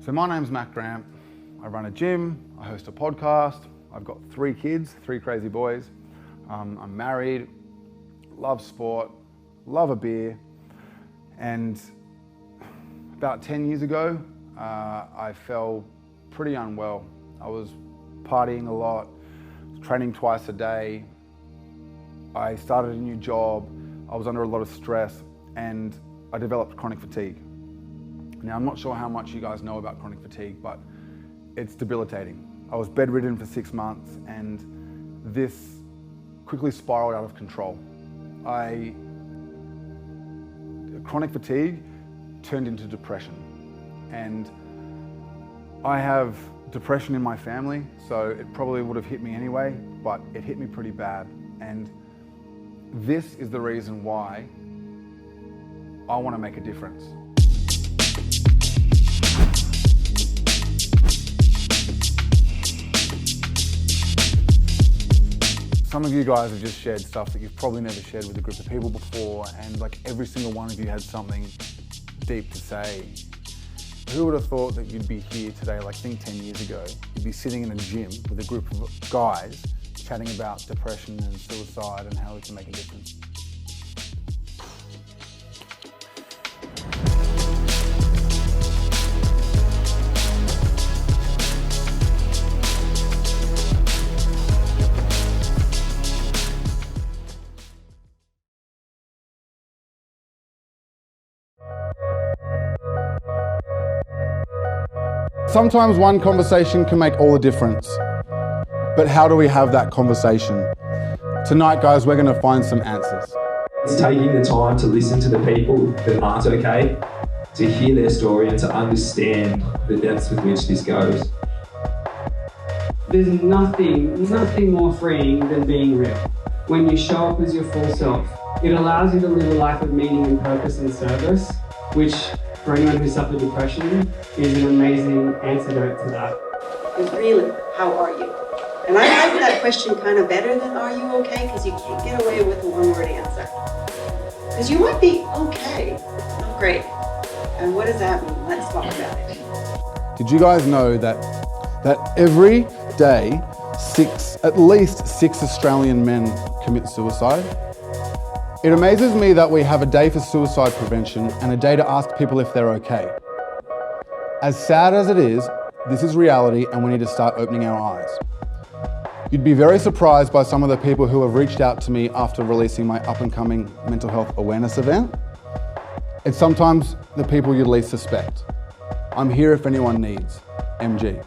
So my name's Matt Grant. I run a gym, I host a podcast, I've got 3 kids, 3 crazy boys. I'm married, love sport, love a beer, and about 10 years ago, I fell pretty unwell. I was partying a lot, training twice a day. I started a new job, I was under a lot of stress, and I developed chronic fatigue. Now, I'm not sure how much you guys know about chronic fatigue, but it's debilitating. I was bedridden for 6 months, and this quickly spiraled out of control. Chronic fatigue turned into depression, and I have depression in my family, so it probably would have hit me anyway, but it hit me pretty bad. And this is the reason why I want to make a difference. Some of you guys have just shared stuff that you've probably never shared with a group of people before, and like every single one of you had something deep to say. Who would have thought that you'd be here today, like think 10 years ago, you'd be sitting in a gym with a group of guys chatting about depression and suicide and how we can make a difference. Sometimes one conversation can make all the difference, but how do we have that conversation? Tonight, guys, we're going to find some answers. It's taking the time to listen to the people that aren't okay, to hear their story and to understand the depths with which this goes. There's nothing more freeing than being real. When you show up as your full self, it allows you to live a life of meaning and purpose and service, which for anyone who suffered depression is an amazing antidote to that. Is really, how are you? And I like that question kind of better than are you okay? Because you can't get away with a one-word answer. Because you might be okay, not great. And what does that mean? Let's talk about it. Did you guys know that every day, at least six Australian men commit suicide? It amazes me that we have a day for suicide prevention and a day to ask people if they're okay. As sad as it is, this is reality and we need to start opening our eyes. You'd be very surprised by some of the people who have reached out to me after releasing my up-and-coming mental health awareness event. It's sometimes the people you'd least suspect. I'm here if anyone needs. MG.